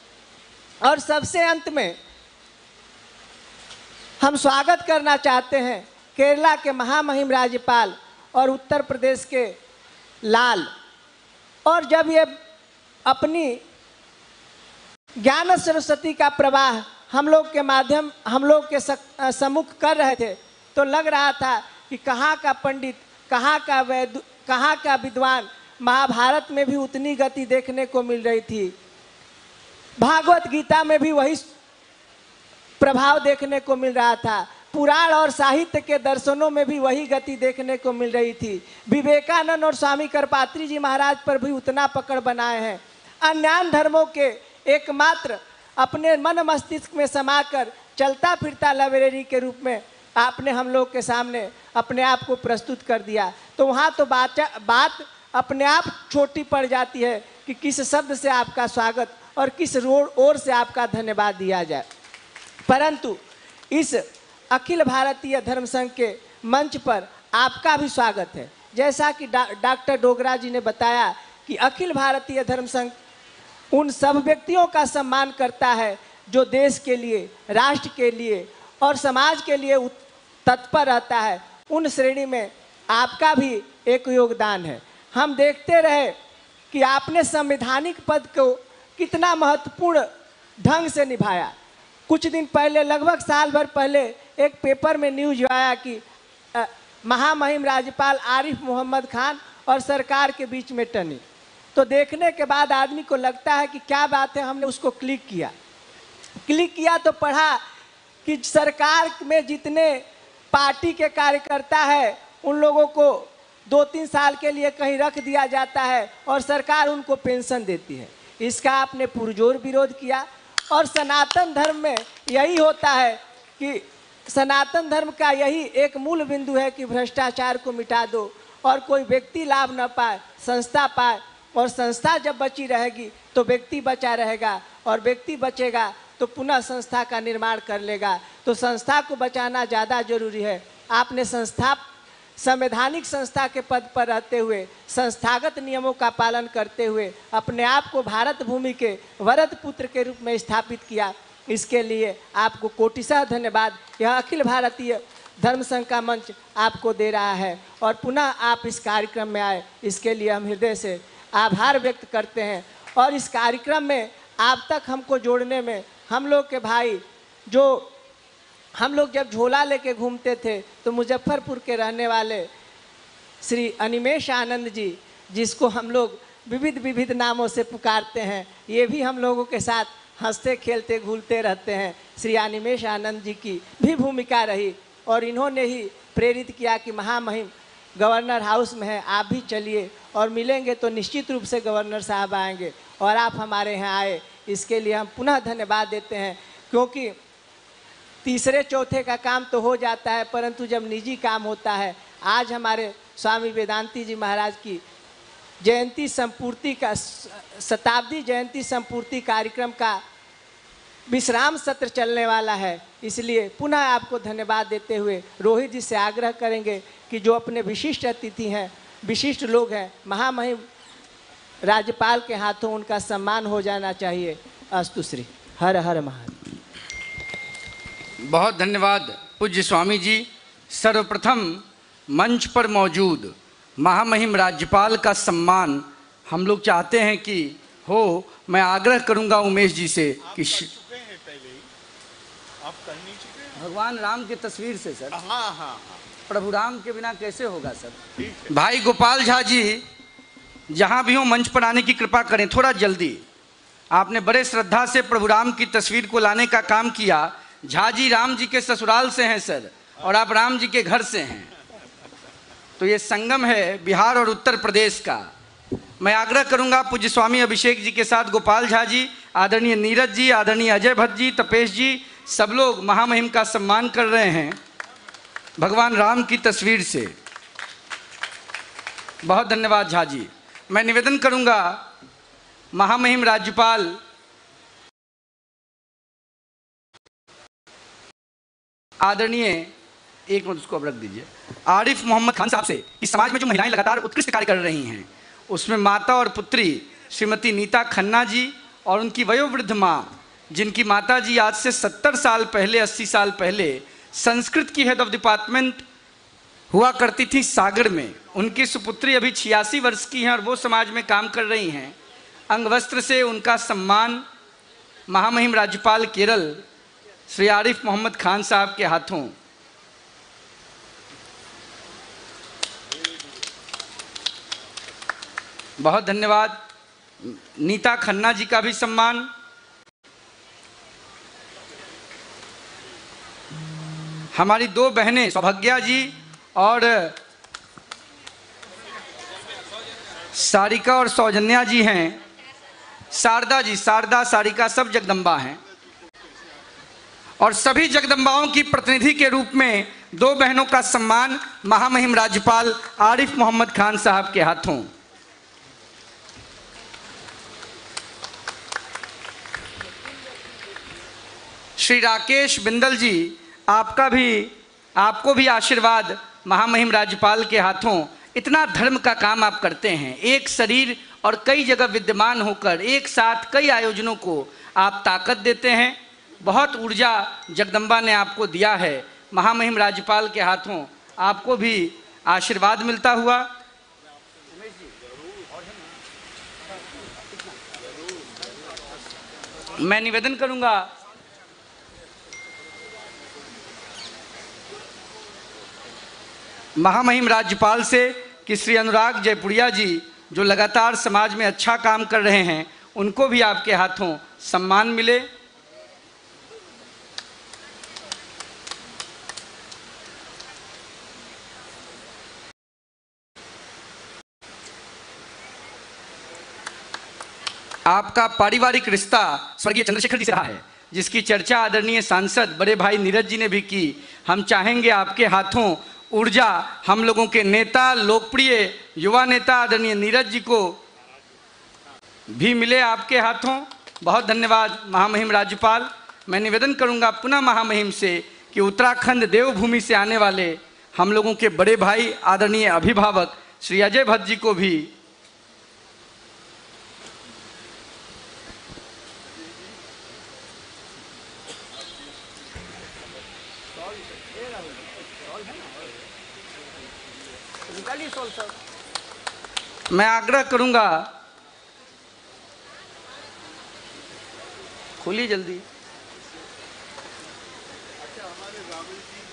और सबसे अंत में हम स्वागत करना चाहते हैं केरला के महामहिम राज्यपाल और उत्तर प्रदेश के लाल। और जब ये अपनी ज्ञान सरस्वती का प्रवाह हम लोग के सम्मुख कर रहे थे, तो लग रहा था कि कहाँ का पंडित, कहाँ का वैद्य, कहाँ का विद्वान। महाभारत में भी उतनी गति देखने को मिल रही थी, भागवत गीता में भी वही प्रभाव देखने को मिल रहा था, पुराण और साहित्य के दर्शनों में भी वही गति देखने को मिल रही थी। विवेकानंद और स्वामी करपात्री जी महाराज पर भी उतना पकड़ बनाए हैं। अन्य धर्मों के एकमात्र अपने मन मस्तिष्क में समाकर चलता फिरता लाइब्रेरी के रूप में आपने हम लोग के सामने अपने आप को प्रस्तुत कर दिया। तो वहाँ तो बात अपने आप छोटी पड़ जाती है कि किस शब्द से आपका स्वागत और किस ओर से आपका धन्यवाद दिया जाए। परंतु इस अखिल भारतीय धर्म संघ के मंच पर आपका भी स्वागत है। जैसा कि डॉक्टर डोगरा जी ने बताया कि अखिल भारतीय धर्म संघ उन सब व्यक्तियों का सम्मान करता है जो देश के लिए, राष्ट्र के लिए और समाज के लिए तत्पर रहता है। उन श्रेणी में आपका भी एक योगदान है। हम देखते रहे कि आपने संवैधानिक पद को कितना महत्वपूर्ण ढंग से निभाया। कुछ दिन पहले, लगभग साल भर पहले, एक पेपर में न्यूज आया कि महामहिम राज्यपाल आरिफ मोहम्मद खान और सरकार के बीच में टनी। तो देखने के बाद आदमी को लगता है कि क्या बात है। हमने उसको क्लिक किया तो पढ़ा कि सरकार में जितने पार्टी के कार्यकर्ता है उन लोगों को 2-3 साल के लिए कहीं रख दिया जाता है और सरकार उनको पेंशन देती है। इसका आपने पुरजोर विरोध किया। और सनातन धर्म में यही होता है कि सनातन धर्म का यही एक मूल बिंदु है कि भ्रष्टाचार को मिटा दो और कोई व्यक्ति लाभ न पाए, संस्था पाए। और संस्था जब बची रहेगी तो व्यक्ति बचा रहेगा और व्यक्ति बचेगा तो पुनः संस्था का निर्माण कर लेगा। तो संस्था को बचाना ज़्यादा जरूरी है। आपने संवैधानिक संस्था के पद पर रहते हुए, संस्थागत नियमों का पालन करते हुए अपने आप को भारत भूमि के वरद पुत्र के रूप में स्थापित किया। इसके लिए आपको कोटिशः धन्यवाद। यह अखिल भारतीय धर्म संघ का मंच आपको दे रहा है और पुनः आप इस कार्यक्रम में आए, इसके लिए हम हृदय से आभार व्यक्त करते हैं। और इस कार्यक्रम में आप तक हमको जोड़ने में हम लोग के भाई, जो हम लोग जब झोला लेके घूमते थे तो मुजफ्फरपुर के रहने वाले श्री अनिमेष आनंद जी, जिसको हम लोग विविध नामों से पुकारते हैं, ये भी हम लोगों के साथ हंसते खेलते घूलते रहते हैं। श्री अनिमेष आनंद जी की भी भूमिका रही और इन्होंने ही प्रेरित किया कि महामहिम गवर्नर हाउस में है, आप भी चलिए और मिलेंगे तो निश्चित रूप से गवर्नर साहब आएंगे। और आप हमारे यहाँ आए, इसके लिए हम पुनः धन्यवाद देते हैं। क्योंकि तीसरे चौथे का काम तो हो जाता है, परंतु जब निजी काम होता है, आज हमारे स्वामी वेदांती जी महाराज की जयंती संपूर्ति का, शताब्दी जयंती संपूर्ति कार्यक्रम का विश्राम सत्र चलने वाला है। इसलिए पुनः आपको धन्यवाद देते हुए रोहित जी से आग्रह करेंगे कि जो अपने विशिष्ट अतिथि हैं, विशिष्ट लोग हैं, महामहिम राज्यपाल के हाथों उनका सम्मान हो जाना चाहिए। अस्तु श्री। हर हर महादेव। बहुत धन्यवाद पूज्य स्वामी जी। सर्वप्रथम मंच पर मौजूद महामहिम राज्यपाल का सम्मान हम लोग चाहते हैं कि हो। मैं आग्रह करूंगा उमेश जी से कि भगवान राम की तस्वीर से सर। हाँ। प्रभु राम के बिना कैसे होगा सर। भाई गोपाल झा जी जहाँ भी हो मंच पर आने की कृपा करें, थोड़ा जल्दी। आपने बड़े श्रद्धा से प्रभु राम की तस्वीर को लाने का काम किया। झा जी राम जी के ससुराल से हैं सर, और आप राम जी के घर से हैं, तो ये संगम है बिहार और उत्तर प्रदेश का। मैं आग्रह करूंगा पूज्य स्वामी अभिषेक जी के साथ गोपाल झा जी, आदरणीय नीरज जी, आदरणीय अजय भट्ट जी, तपेश जी, सब लोग महामहिम का सम्मान कर रहे हैं भगवान राम की तस्वीर से। बहुत धन्यवाद झा जी। मैं निवेदन करूंगा महामहिम राज्यपाल आदरणीय, एक मिनट उसको अब रख दीजिए, आरिफ मोहम्मद खान साहब से कि समाज में जो महिलाएं लगातार उत्कृष्ट कार्य कर रही हैं, उसमें माता और पुत्री श्रीमती नीता खन्ना जी और उनकी वयोवृद्ध माँ, जिनकी माता जी आज से 70 साल पहले, 80 साल पहले संस्कृत की हेड ऑफ डिपार्टमेंट हुआ करती थी सागर में। उनकी सुपुत्री अभी 86 वर्ष की हैं और वो समाज में काम कर रही हैं। अंगवस्त्र से उनका सम्मान महामहिम राज्यपाल केरल श्री आरिफ मोहम्मद खान साहब के हाथों। बहुत धन्यवाद। नीता खन्ना जी का भी सम्मान। हमारी दो बहनें सौभाग्या जी और सारिका और सौजन्या जी हैं। शारदा जी, शारदा सारिका सब जगदम्बा हैं, और सभी जगदम्बाओं की प्रतिनिधि के रूप में दो बहनों का सम्मान महामहिम राज्यपाल आरिफ मोहम्मद खान साहब के हाथों। श्री राकेश बिंदल जी, आपको भी आशीर्वाद महामहिम राज्यपाल के हाथों इतना धर्म का काम आप करते हैं, एक शरीर और कई जगह विद्यमान होकर एक साथ कई आयोजनों को आप ताकत देते हैं। बहुत ऊर्जा जगदम्बा ने आपको दिया है। महामहिम राज्यपाल के हाथों आपको भी आशीर्वाद मिलता हुआ। मैं निवेदन करूंगा महामहिम राज्यपाल से कि श्री अनुराग जयपुरिया जी जो लगातार समाज में अच्छा काम कर रहे हैं, उनको भी आपके हाथों सम्मान मिले। आपका पारिवारिक रिश्ता स्वर्गीय चंद्रशेखर जी से रहा है, जिसकी चर्चा आदरणीय सांसद बड़े भाई नीरज जी ने भी की। हम चाहेंगे आपके हाथों ऊर्जा हम लोगों के नेता, लोकप्रिय युवा नेता आदरणीय नीरज जी को भी मिले आपके हाथों। बहुत धन्यवाद महामहिम राज्यपाल। मैं निवेदन करूंगा पुनः महामहिम से कि उत्तराखंड देवभूमि से आने वाले हम लोगों के बड़े भाई आदरणीय अभिभावक श्री अजय भट्ट जी को भी मैं आग्रह करूंगा, खोलिए जल्दी।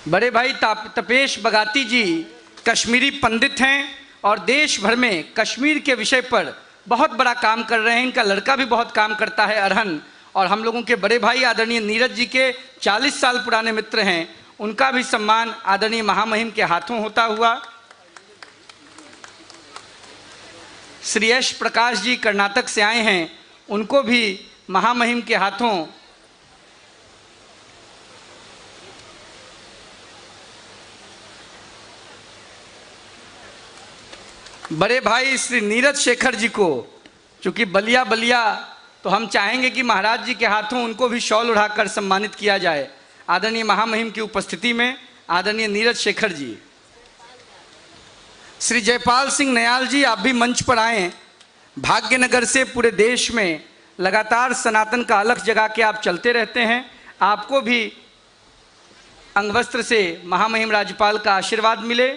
बड़े भाई तपेश बगाती जी कश्मीरी पंडित हैं और देश भर में कश्मीर के विषय पर बहुत बड़ा काम कर रहे हैं। इनका लड़का भी बहुत काम करता है, अरहन। और हम लोगों के बड़े भाई आदरणीय नीरज जी के 40 साल पुराने मित्र हैं, उनका भी सम्मान आदरणीय महामहिम के हाथों होता हुआ। श्री यश प्रकाश जी कर्नाटक से आए हैं, उनको भी महामहिम के हाथों बड़े भाई श्री नीरज शेखर जी को, चूंकि बलिया तो हम चाहेंगे कि महाराज जी के हाथों उनको भी शॉल उड़ाकर सम्मानित किया जाए। आदरणीय महामहिम की उपस्थिति में आदरणीय नीरज शेखर जी। श्री जयपाल सिंह नयाल जी, आप भी मंच पर आए। भाग्यनगर से पूरे देश में लगातार सनातन का अलख जगा के आप चलते रहते हैं। आपको भी अंगवस्त्र से महामहिम राज्यपाल का आशीर्वाद मिले।